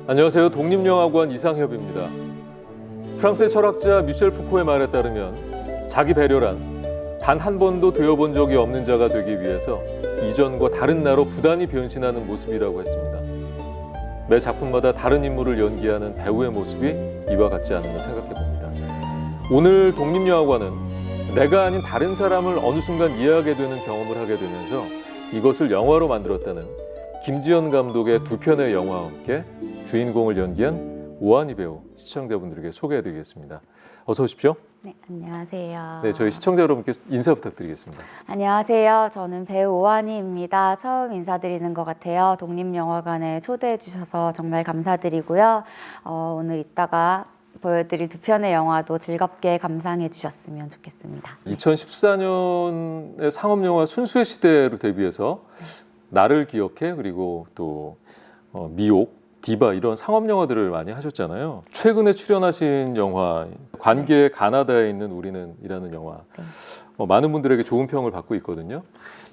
안녕하세요. 독립영화관 이상협입니다. 프랑스의 철학자 미셸 푸코의 말에 따르면 자기 배려란 단 한 번도 되어본 적이 없는 자가 되기 위해서 이전과 다른 나로 부단히 변신하는 모습이라고 했습니다. 매 작품마다 다른 인물을 연기하는 배우의 모습이 이와 같지 않은가 생각해 봅니다. 오늘 독립영화관은 내가 아닌 다른 사람을 어느 순간 이해하게 되는 경험을 하게 되면서 이것을 영화로 만들었다는 김지연 감독의 두 편의 영화와 함께 주인공을 연기한 오하니 배우 시청자분들에게 소개해드리겠습니다. 어서 오십시오. 네, 안녕하세요. 네, 저희 시청자 여러분께 인사 부탁드리겠습니다. 안녕하세요. 저는 배우 오하니입니다. 처음 인사드리는 것 같아요. 독립영화관에 초대해 주셔서 정말 감사드리고요. 오늘 이따가 보여드릴 두 편의 영화도 즐겁게 감상해 주셨으면 좋겠습니다. 2014년의 상업영화 순수의 시대로 데뷔해서 나를 기억해 그리고 또 미옥, 디바 이런 상업 영화들을 많이 하셨잖아요. 최근에 출연하신 영화 관계의 가나다에 있는 우리는이라는 영화 많은 분들에게 좋은 평을 받고 있거든요.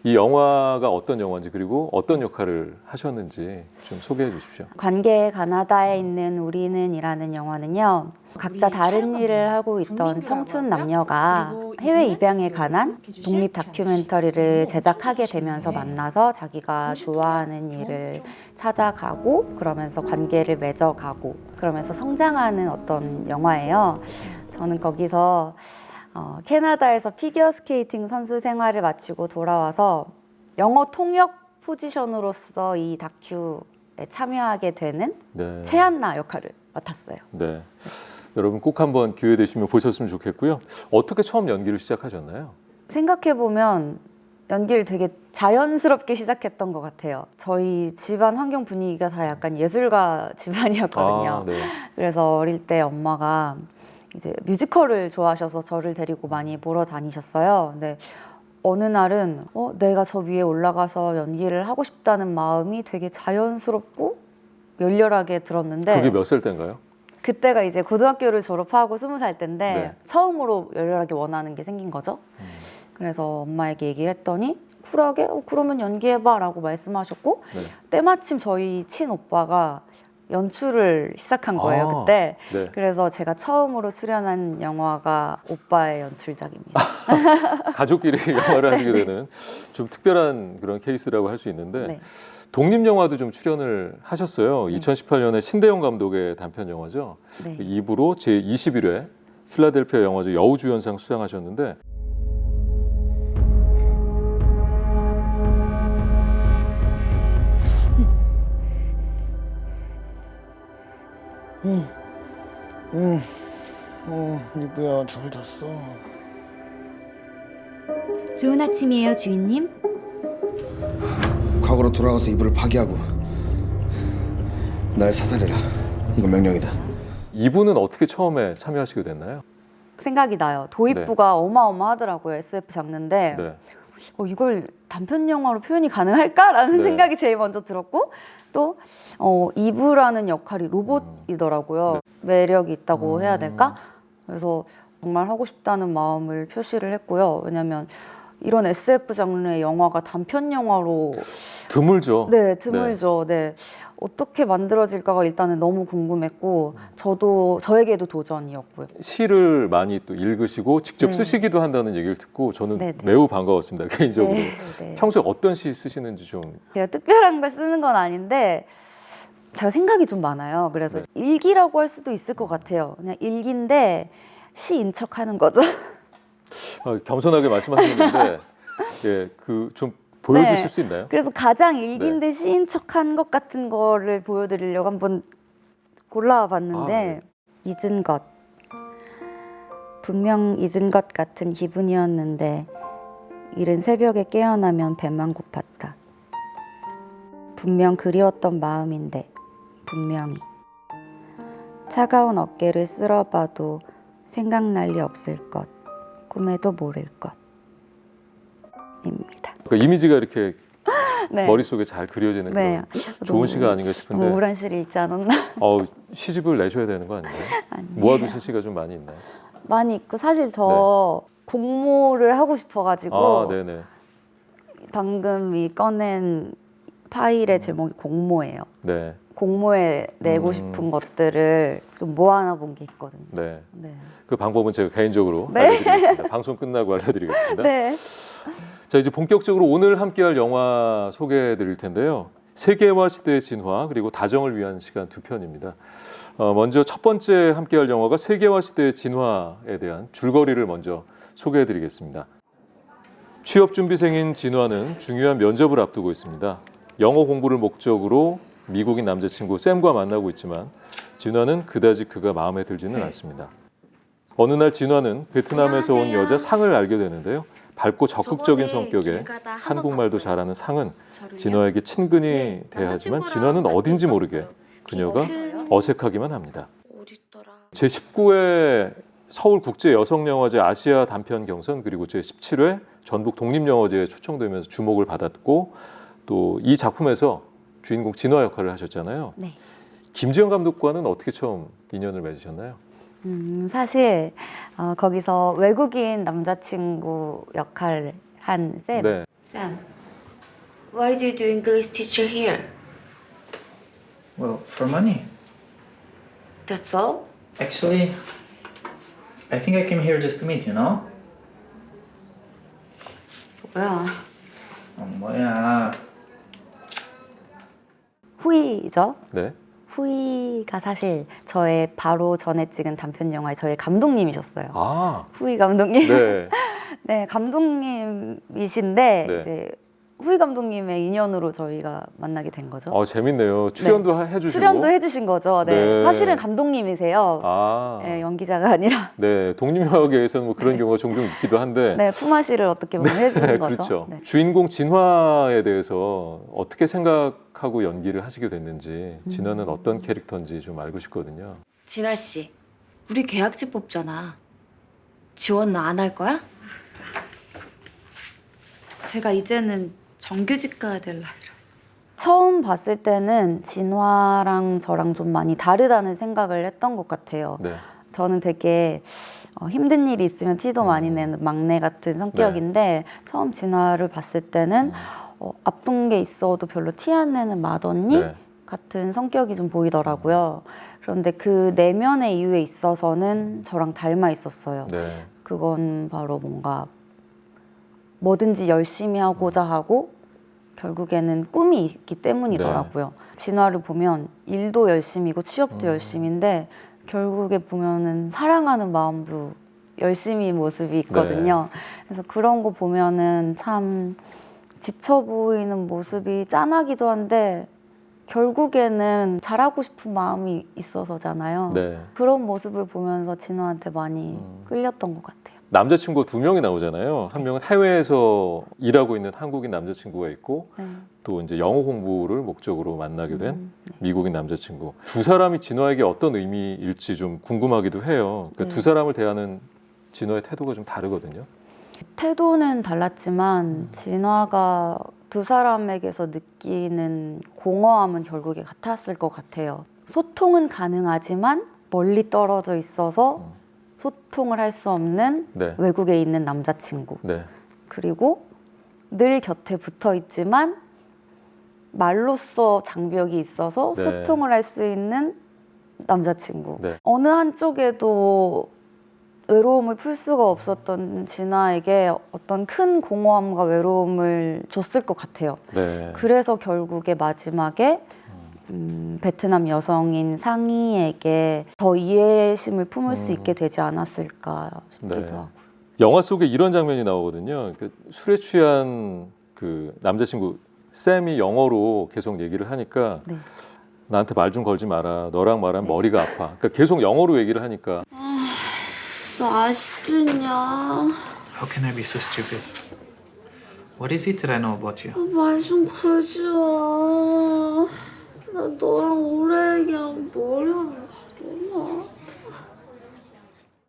이 영화가 어떤 영화인지 그리고 어떤 역할을 하셨는지 좀 소개해 주십시오. 관계의 가나다에 있는 우리는이라는 영화는요. 각자 다른 일을 하고 있던 청춘 남녀가 해외 입양에 관한 독립 다큐멘터리를 제작하게 되면서 만나서 자기가 좋아하는 일을 찾아가고 그러면서 관계를 맺어가고 그러면서 성장하는 어떤 영화예요. 저는 거기서 캐나다에서 피겨스케이팅 선수 생활을 마치고 돌아와서 영어 통역 포지션으로서 이 다큐에 참여하게 되는 채안나 역할을 맡았어요. 네. 여러분 꼭 한번 기회 되시면 보셨으면 좋겠고요. 어떻게 처음 연기를 시작하셨나요? 생각해보면 연기를 되게 자연스럽게 시작했던 것 같아요. 저희 집안 환경 분위기가 다 약간 예술가 집안이었거든요. 네. 그래서 어릴 때 엄마가 이제 뮤지컬을 좋아하셔서 저를 데리고 많이 보러 다니셨어요. 근데 어느 날은 내가 저 위에 올라가서 연기를 하고 싶다는 마음이 되게 자연스럽고 열렬하게 들었는데 그게 몇 살 때인가요? 그때가 이제 고등학교를 졸업하고 20살 때인데 처음으로 열렬하게 원하는 게 생긴 거죠. 그래서 엄마에게 얘기를 했더니 쿨하게 그러면 연기해봐 라고 말씀하셨고 때마침 저희 친오빠가 연출을 시작한 거예요 그때. 그래서 제가 처음으로 출연한 영화가 오빠의 연출작입니다. 가족끼리 영화를 하시게 되는 좀 특별한 그런 케이스라고 할 수 있는데 독립영화도 좀 출연을 하셨어요. 2018년에 신대용 감독의 단편 영화죠. 2부로 제21회 필라델피아 영화제 여우주연상 수상하셨는데 리브야 잘 잤어. 좋은 아침이에요, 주인님. 과거로 돌아가서 이불을 파괴하고 날 사살해라. 이건 명령이다. 2부는 어떻게 처음에 참여하시게 됐나요? 생각이 나요. 도입부가 어마어마하더라고요. SF 장르인데 이걸 단편 영화로 표현이 가능할까라는 생각이 제일 먼저 들었고 또 이브라는 역할이 로봇이더라고요. 매력이 있다고 해야 될까? 그래서 정말 하고 싶다는 마음을 표시를 했고요. 왜냐하면 이런 SF 장르의 영화가 단편 영화로 드물죠. 네, 드물죠. 네. 어떻게 만들어질까가 일단은 너무 궁금했고 저에게도 도전이었고요. 시를 많이 또 읽으시고 직접 쓰시기도 한다는 얘기를 듣고 저는 매우 반가웠습니다. 개인적으로. 평소에 어떤 시 쓰시는지 좀. 제가 특별한 걸 쓰는 건 아닌데 제가 생각이 좀 많아요. 그래서 일기라고 할 수도 있을 것 같아요. 그냥 일기인데 시인 척하는 거죠. 겸손하게 말씀하셨는데 좀 보여주실 수 있나요? 그래서 가장 일기인데 시인 척한 것 같은 거를 보여드리려고 한번 골라와 봤는데 잊은 것 분명 잊은 것 같은 기분이었는데 이른 새벽에 깨어나면 배만 고팠다. 분명 그리웠던 마음인데 분명히 차가운 어깨를 쓸어봐도 생각날 리 없을 것 꿈에도 모를 것입니다. 그러니까 이미지가 이렇게 머릿속에 잘 그려지는 그런 좋은 시가 아닌가 싶은데 우울한 시를 읽지 않았나? 시집을 내셔야 되는 거 아닌가요? 아니에요. 모아두신 시가 좀 많이 있나요? 많이 있고 사실 저 공모를 하고 싶어가지고 방금 이 꺼낸 파일의 제목이 공모예요. 공모에 내고 싶은 것들을 좀 모아놔 본 게 있거든요. 네. 네. 그 방법은 제가 개인적으로 네. 알려드리겠습니다. 방송 끝나고 알려드리겠습니다. 네. 자, 이제 본격적으로 오늘 함께할 영화 소개해드릴 텐데요. 세계화 시대의 진화 그리고 다정을 위한 시간 두 편입니다. 먼저 첫 번째 함께할 영화가 세계화 시대의 진화에 대한 줄거리를 먼저 소개해드리겠습니다. 취업준비생인 진화는 중요한 면접을 앞두고 있습니다. 영어 공부를 목적으로 미국인 남자친구 샘과 만나고 있지만 진화는 그다지 그가 마음에 들지는 않습니다. 어느 날 진화는 베트남에서 온 여자 상을 알게 되는데요. 밝고 적극적인 성격에 한국말도 잘하는 상은 진화에게 친근히 대하지만 진화는 어딘지 모르게 그녀가 어색하기만 합니다. 제19회 서울국제여성영화제 아시아 단편 경선 그리고 제17회 전북 독립영화제에 초청되면서 주목을 받았고 또 이 작품에서 주인공 진화 역할을 하셨잖아요. 네. 김지영 감독과는 어떻게 처음 인연을 맺으셨나요? 사실 거기서 외국인 남자친구 역할을 한 쌤. 네. Sam, why do you do English teacher here? Well, for money. That's all? Actually, I think I came here just to meet you, know? 뭐야? 뭐야. 후이죠. 네. 후이가 사실 저의 바로 전에 찍은 단편 영화의 저의 감독님이셨어요. 아, 후이 감독님. 네. 네, 감독님이신데 네. 이제 후이 감독님의 인연으로 저희가 만나게 된 거죠. 재밌네요. 출연도 해주시고. 출연도 해주신 거죠. 네. 네. 사실은 감독님이세요. 아, 네, 연기자가 아니라. 네. 독립영화계에서는 뭐 그런 경우가 종종 있기도 한데. 네, 품앗이를 어떻게 보면 해주는 거죠. 그렇죠. 네. 주인공 진화에 대해서 어떻게 생각하고 연기를 하시게 됐는지, 진화는 어떤 캐릭터인지 좀 알고 싶거든요. 진아 씨, 우리 계약직 뽑잖아. 지원 안 할 거야? 제가 이제는 정규직 가야 될 나이라. 처음 봤을 때는 진화랑 저랑 좀 많이 다르다는 생각을 했던 것 같아요. 네. 저는 되게 힘든 일이 있으면 티도 많이 내는 막내 같은 성격인데 처음 진화를 봤을 때는 아픈 게 있어도 별로 티 안 내는 맏언니 네. 같은 성격이 좀 보이더라고요. 그런데 그 내면의 이유에 있어서는 저랑 닮아 있었어요. 네. 그건 바로 뭔가 뭐든지 열심히 하고자 하고 결국에는 꿈이 있기 때문이더라고요. 진화를 보면 일도 열심이고 취업도 열심인데 결국에 보면은 사랑하는 마음도 열심히 모습이 있거든요. 그래서 그런 거 보면은 참 지쳐 보이는 모습이 짠하기도 한데 결국에는 잘하고 싶은 마음이 있어서잖아요. 네. 그런 모습을 보면서 진화한테 많이 끌렸던 것 같아요. 남자친구 두 명이 나오잖아요. 한 명은 해외에서 일하고 있는 한국인 남자친구가 있고 네. 또 이제 영어 공부를 목적으로 만나게 된 미국인 남자친구. 두 사람이 진화에게 어떤 의미일지 좀 궁금하기도 해요. 그러니까 네. 두 사람을 대하는 진화의 태도가 좀 다르거든요. 태도는 달랐지만 진화가 두 사람에게서 느끼는 공허함은 결국에 같았을 것 같아요. 소통은 가능하지만 멀리 떨어져 있어서 소통을 할 수 없는 네. 외국에 있는 남자친구. 네. 그리고 늘 곁에 붙어 있지만 말로써 장벽이 있어서 네. 소통을 할 수 있는 남자친구. 네. 어느 한쪽에도 외로움을 풀 수가 없었던 진아에게 어떤 큰 공허함과 외로움을 줬을 것 같아요. 네. 그래서 결국에 마지막에 베트남 여성인 상희에게 더 이해심을 품을 수 있게 되지 않았을까 싶기도 네. 하고. 영화 속에 이런 장면이 나오거든요. 술에 취한 그 남자친구 샘이 영어로 계속 얘기를 하니까 네. 나한테 말 좀 걸지 마라. 너랑 말하면 머리가 아파. 그러니까 계속 영어로 얘기를 하니까 너 아쉽지냐? How can I be so stupid? What is it that I know about you? 말 좀 걸지 마. 나 너랑 오래 얘기하면 머리가 너무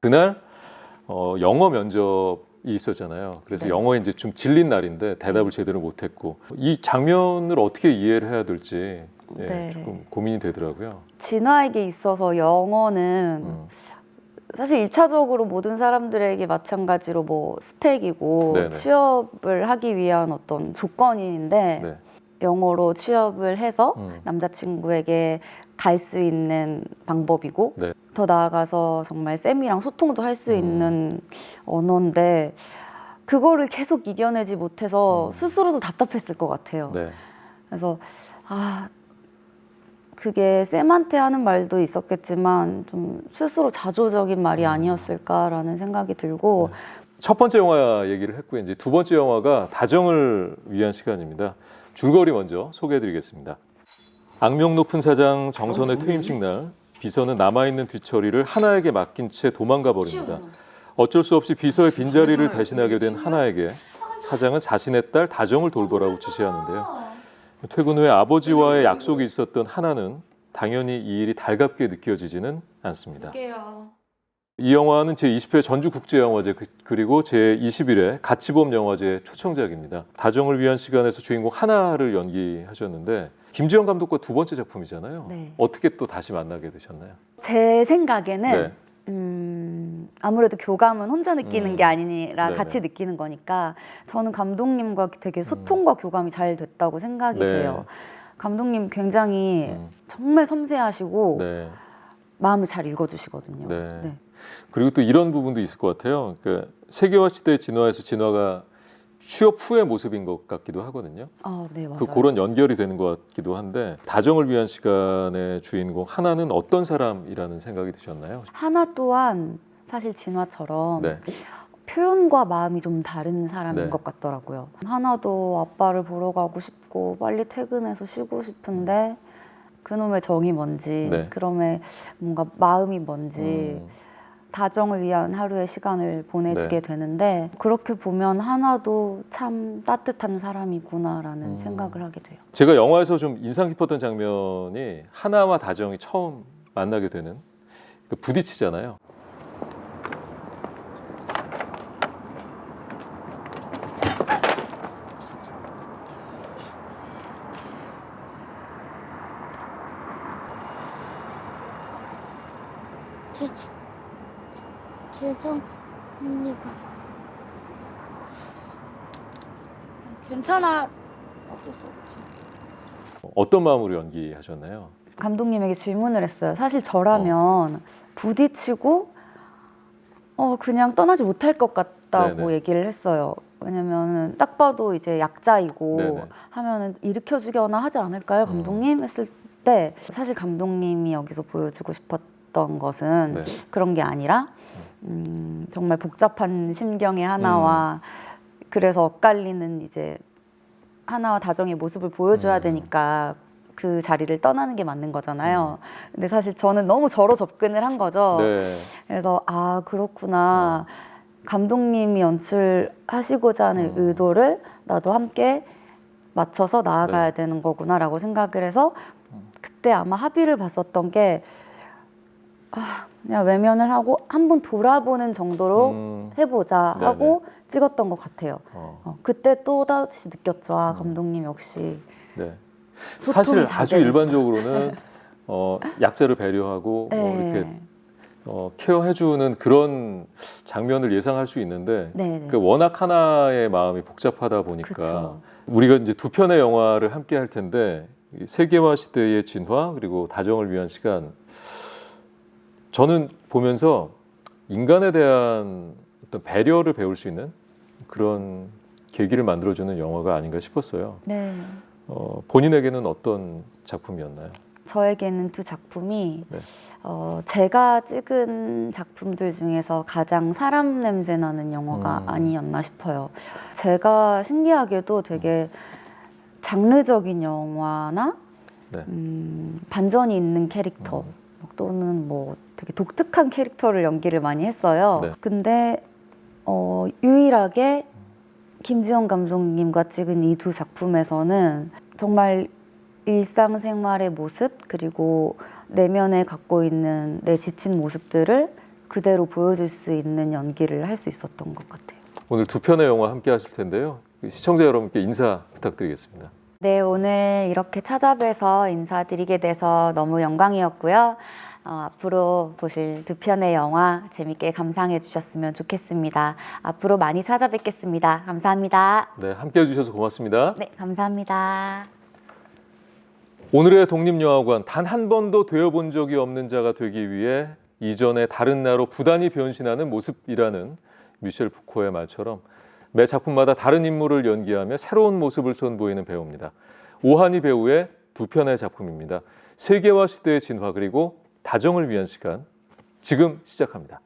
그날 영어 면접이 있었잖아요. 그래서 영어에 이제 좀 질린 날인데 대답을 제대로 못했고 이 장면을 어떻게 이해를 해야 될지 네. 조금 고민이 되더라고요. 진아에게 있어서 영어는 사실 1차적으로 모든 사람들에게 마찬가지로 뭐 스펙이고 네네. 취업을 하기 위한 어떤 조건인데 네. 영어로 취업을 해서 음. 남자친구에게 갈 수 있는 방법이고 네. 더 나아가서 정말 쌤이랑 소통도 할 수 있는 언어인데 그거를 계속 이겨내지 못해서 스스로도 답답했을 것 같아요. 네. 그래서 그게 쌤한테 하는 말도 있었겠지만 좀 스스로 자조적인 말이 아니었을까라는 생각이 들고 첫 번째 영화 얘기를 했고 이제 두 번째 영화가 다정을 위한 시간입니다. 줄거리 먼저 소개해드리겠습니다. 악명 높은 사장 정선의 퇴임식 날 비서는 남아있는 뒤처리를 하나에게 맡긴 채 도망가 버립니다. 어쩔 수 없이 비서의 빈자리를 대신하게 된 하나에게 사장은 자신의 딸 다정을 돌보라고 지시하는데요. 퇴근 후에 아버지와의 약속이 있었던 하나는 당연히 이 일이 달갑게 느껴지지는 않습니다. 이 영화는 제20회 전주국제영화제 그리고 제21회 가치범 영화제 초청작입니다. 다정을 위한 시간에서 주인공 하나를 연기하셨는데 김지영 감독과 두 번째 작품이잖아요. 네. 어떻게 또 다시 만나게 되셨나요? 제 생각에는 네. 아무래도 교감은 혼자 느끼는 게 아니라 네네. 같이 느끼는 거니까 저는 감독님과 되게 소통과 교감이 잘 됐다고 생각이 네. 돼요. 감독님 굉장히 음. 정말 섬세하시고 네. 마음을 잘 읽어주시거든요. 네. 네. 그리고 또 이런 부분도 있을 것 같아요. 그러니까 세계화 시대의 진화에서 진화가 취업 후의 모습인 것 같기도 하거든요. 네, 맞아요. 그런 연결이 되는 것 같기도 한데 다정을 위한 시간의 주인공 하나는 어떤 사람이라는 생각이 드셨나요? 하나 또한 사실 진화처럼 네. 표현과 마음이 좀 다른 사람인 네. 것 같더라고요. 하나도 아빠를 보러 가고 싶고 빨리 퇴근해서 쉬고 싶은데 그놈의 정이 뭔지 네. 그놈의 뭔가 마음이 뭔지 다정을 위한 하루의 시간을 보내주게 네. 되는데 그렇게 보면 하나도 참 따뜻한 사람이구나라는 생각을 하게 돼요. 제가 영화에서 좀 인상 깊었던 장면이 하나와 다정이 처음 만나게 되는 부딪히잖아요. 죄송합니다. 괜찮아. 어쩔 수 없지. 어떤 마음으로 연기하셨나요? 감독님에게 질문을 했어요. 사실 저라면 부딪히고 그냥 떠나지 못할 것 같다고 네네. 얘기를 했어요. 왜냐면 딱 봐도 이제 약자이고 네네. 하면은 일으켜주거나 하지 않을까요, 감독님? 했을 때 사실 감독님이 여기서 보여주고 싶었던 것은 네. 그런 게 아니라 정말 복잡한 심경의 하나와 그래서 엇갈리는 이제 하나와 다정의 모습을 보여줘야 되니까 그 자리를 떠나는 게 맞는 거잖아요. 근데 사실 저는 너무 저로 접근을 한 거죠. 네. 그래서 그렇구나. 감독님이 연출하시고자 하는 의도를 나도 함께 맞춰서 나아가야 네. 되는 거구나라고 생각을 해서 그때 아마 합의를 봤었던 게 그냥 외면을 하고 한번 돌아보는 정도로 해보자 네네. 하고 찍었던 것 같아요. 그때 또다시 느꼈죠. 감독님 역시 네. 소통이 사실 잘 아주 되는 일반적으로는 약자를 배려하고 이렇게 케어해주는 그런 장면을 예상할 수 있는데 네네. 워낙 하나의 마음이 복잡하다 보니까 그쵸. 우리가 이제 두 편의 영화를 함께 할 텐데 이 세계화 시대의 진화 그리고 다정을 위한 시간 저는 보면서 인간에 대한 어떤 배려를 배울 수 있는 그런 계기를 만들어주는 영화가 아닌가 싶었어요. 네. 본인에게는 어떤 작품이었나요? 저에게는 두 작품이 네. 제가 찍은 작품들 중에서 가장 사람 냄새 나는 영화가 아니었나 싶어요. 제가 신기하게도 되게 장르적인 영화나 네. 반전이 있는 캐릭터 또는 뭐 되게 독특한 캐릭터를 연기를 많이 했어요. 네. 근데 유일하게 김지영 감독님과 찍은 이 두 작품에서는 정말 일상생활의 모습 그리고 내면에 갖고 있는 내 지친 모습들을 그대로 보여줄 수 있는 연기를 할 수 있었던 것 같아요. 오늘 두 편의 영화 함께 하실 텐데요. 시청자 여러분께 인사 부탁드리겠습니다. 네, 오늘 이렇게 찾아뵈서 인사드리게 돼서 너무 영광이었고요. 앞으로 보실 두 편의 영화 재밌게 감상해 주셨으면 좋겠습니다. 앞으로 많이 찾아뵙겠습니다. 감사합니다. 네, 함께 해주셔서 고맙습니다. 네, 감사합니다. 오늘의 독립영화관, 단 한 번도 되어본 적이 없는 자가 되기 위해 이전의 다른 나로 부단히 변신하는 모습이라는 미셸 푸코의 말처럼 매 작품마다 다른 인물을 연기하며 새로운 모습을 선보이는 배우입니다. 오하니 배우의 두 편의 작품입니다. 세계와 시대의 진화 그리고 다정을 위한 시간, 지금 시작합니다.